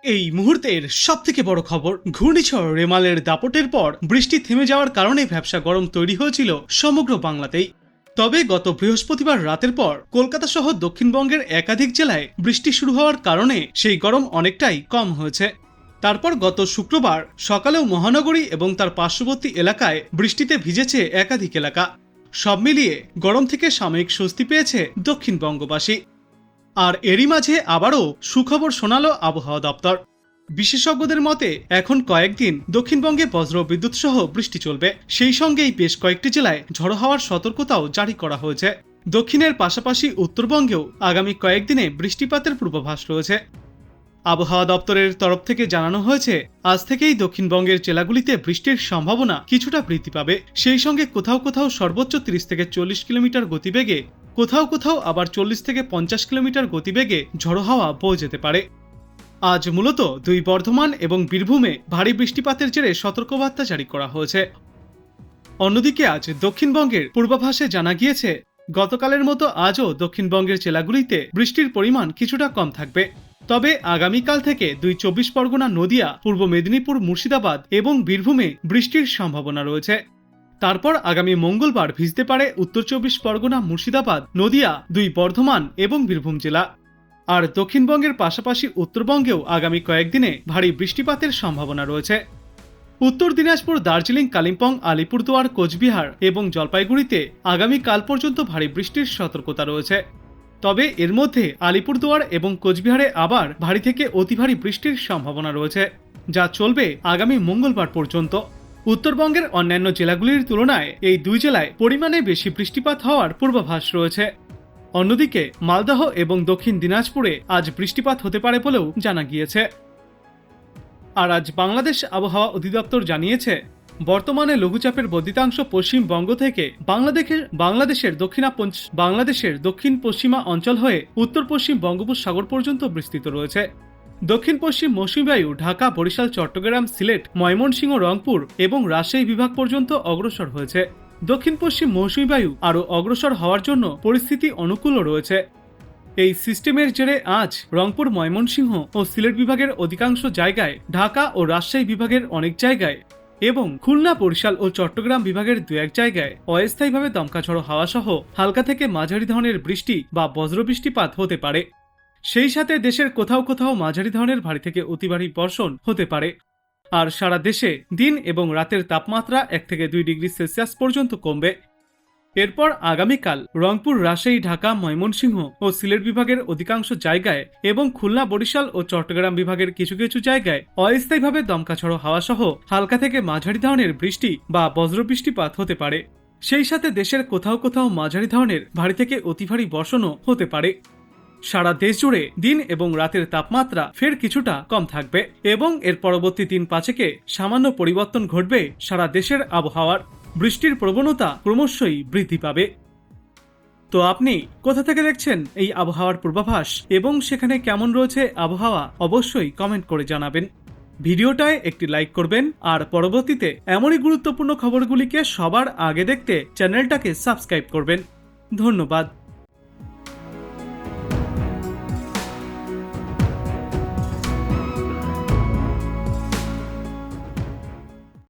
এই মুহূর্তের সবথেকে বড় খবর, ঘূর্ণিঝড় রেমালের দাপটের পর বৃষ্টি থেমে যাওয়ার কারণে ভ্যাপসা গরম তৈরি হয়েছিল সমগ্র বাংলাতেই। তবে গত বৃহস্পতিবার রাতের পর কলকাতা সহ দক্ষিণবঙ্গের একাধিক জেলায় বৃষ্টি শুরু হওয়ার কারণে সেই গরম অনেকটাই কম হয়েছে। তারপর গত শুক্রবার সকালেও মহানগরী এবং তার পার্শ্ববর্তী এলাকায় বৃষ্টিতে ভিজেছে একাধিক এলাকা। সব মিলিয়ে গরম থেকে সাময়িক স্বস্তি পেয়েছে দক্ষিণবঙ্গবাসী। আর এরই মাঝে আবারও সুখবর শোনালো আবহাওয়া দপ্তর। বিশেষজ্ঞদের মতে এখন কয়েকদিন দক্ষিণবঙ্গে বজ্র বিদ্যুৎ সহ বৃষ্টি চলবে, সেই সঙ্গেই বেশ কয়েকটি জেলায় ঝড়ো হওয়ার সতর্কতাও জারি করা হয়েছে। দক্ষিণের পাশাপাশি উত্তরবঙ্গেও আগামী কয়েকদিনে বৃষ্টিপাতের পূর্বাভাস রয়েছে। আবহাওয়া দপ্তরের তরফ থেকে জানানো হয়েছে, আজ থেকেই দক্ষিণবঙ্গের জেলাগুলিতে বৃষ্টির সম্ভাবনা কিছুটা বৃদ্ধি পাবে। সেই সঙ্গে কোথাও কোথাও সর্বোচ্চ 30 থেকে 40 কিলোমিটার গতিবেগে, কোথাও কোথাও আবার 40 থেকে 50 কিলোমিটার গতিবেগে ঝড়ো হাওয়া বয়ে যেতে পারে। আজ মূলত দুই বর্ধমান এবং বীরভূমে ভারী বৃষ্টিপাতের জেরে সতর্কবার্তা জারি করা হয়েছে। অন্যদিকে আজ দক্ষিণবঙ্গের পূর্বাভাসে জানা গিয়েছে, গতকালের মতো আজও দক্ষিণবঙ্গের জেলাগুলিতে বৃষ্টির পরিমাণ কিছুটা কম থাকবে। তবে আগামীকাল থেকে 24 পরগনা, নদিয়া, পূর্ব মেদিনীপুর, মুর্শিদাবাদ এবং বীরভূমে বৃষ্টির সম্ভাবনা রয়েছে। তারপর আগামী মঙ্গলবার ভিজতে পারে উত্তর 24 পরগনা, মুর্শিদাবাদ, নদিয়া, দুই বর্ধমান এবং বীরভূম জেলা। আর দক্ষিণবঙ্গের পাশাপাশি উত্তরবঙ্গেও আগামী কয়েকদিনে ভারী বৃষ্টিপাতের সম্ভাবনা রয়েছে। উত্তর দিনাজপুর, দার্জিলিং, কালিম্পং, আলিপুরদুয়ার, কোচবিহার এবং জলপাইগুড়িতে আগামীকাল পর্যন্ত ভারী বৃষ্টির সতর্কতা রয়েছে। তবে এর মধ্যে আলিপুরদুয়ার এবং কোচবিহারে আবার ভারী থেকে অতি ভারী বৃষ্টির সম্ভাবনা রয়েছে, যা চলবে আগামী মঙ্গলবার পর্যন্ত। উত্তরবঙ্গের অন্যান্য জেলাগুলির তুলনায় এই দুই জেলায় পরিমাণে বেশি বৃষ্টিপাত হওয়ার পূর্বাভাস রয়েছে। অন্যদিকে মালদহ এবং দক্ষিণ দিনাজপুরে আজ বৃষ্টিপাত হতে পারে বলেও জানা গিয়েছে। আর আজ বাংলাদেশ আবহাওয়া অধিদপ্তর জানিয়েছে, বর্তমানে লঘুচাপের বর্ধিতাংশ পশ্চিমবঙ্গ থেকে বাংলাদেশের দক্ষিণ পশ্চিমা অঞ্চল হয়ে উত্তর পশ্চিম বঙ্গোপসাগর পর্যন্ত বিস্তৃত রয়েছে। দক্ষিণ পশ্চিম মৌসুমী বায়ু ঢাকা, বরিশাল, চট্টগ্রাম, সিলেট, ময়মনসিংহ, রংপুর এবং রাজশাহী বিভাগ পর্যন্ত অগ্রসর হয়েছে। দক্ষিণ পশ্চিম মৌসুমী বায়ু আরও অগ্রসর হওয়ার জন্য পরিস্থিতি অনুকূলও রয়েছে। এই সিস্টেমের জেরে আজ রংপুর, ময়মনসিংহ ও সিলেট বিভাগের অধিকাংশ জায়গায়, ঢাকা ও রাজশাহী বিভাগের অনেক জায়গায় এবং খুলনা, বরিশাল ও চট্টগ্রাম বিভাগের দু এক জায়গায় অস্থায়ীভাবে দমকা ঝড়ো হাওয়া সহ হালকা থেকে মাঝারি ধরনের বৃষ্টি বা বজ্রবৃষ্টিপাত হতে পারে। সেই সাথে দেশের কোথাও কোথাও মাঝারি ধরনের ভারী থেকে অতি ভারী বর্ষণ হতে পারে। আর সারা দেশে দিন এবং রাতের তাপমাত্রা 1 থেকে 2 ডিগ্রি সেলসিয়াস পর্যন্ত কমবে। এরপর আগামীকাল রংপুর, রাজশাহী, ঢাকা, ময়মনসিংহ ও সিলেট বিভাগের অধিকাংশ জায়গায় এবং খুলনা, বরিশাল ও চট্টগ্রাম বিভাগের কিছু কিছু জায়গায় অস্থায়ীভাবে দমকা ঝড়ো হাওয়া সহ হালকা থেকে মাঝারি ধরনের বৃষ্টি বা বজ্রবৃষ্টিপাত হতে পারে। সেই সাথে দেশের কোথাও কোথাও মাঝারি ধরনের ভারী থেকে অতি ভারী বর্ষণও হতে পারে। সারা দেশ জুড়ে দিন এবং রাতের তাপমাত্রা ফের কিছুটা কম থাকবে এবং এর পরবর্তী দিন 5 সামান্য পরিবর্তন ঘটবে সারা দেশের আবহাওয়ার। বৃষ্টির প্রবণতা ক্রমশই বৃদ্ধি পাবে। তো আপনি কোথা থেকে দেখছেন এই আবহাওয়ার পূর্বাভাস এবং সেখানে কেমন রয়েছে আবহাওয়া, অবশ্যই কমেন্ট করে জানাবেন। ভিডিওটায় একটি লাইক করবেন আর পরবর্তীতে এমনই গুরুত্বপূর্ণ খবরগুলিকে সবার আগে দেখতে চ্যানেলটাকে সাবস্ক্রাইব করবেন। ধন্যবাদ।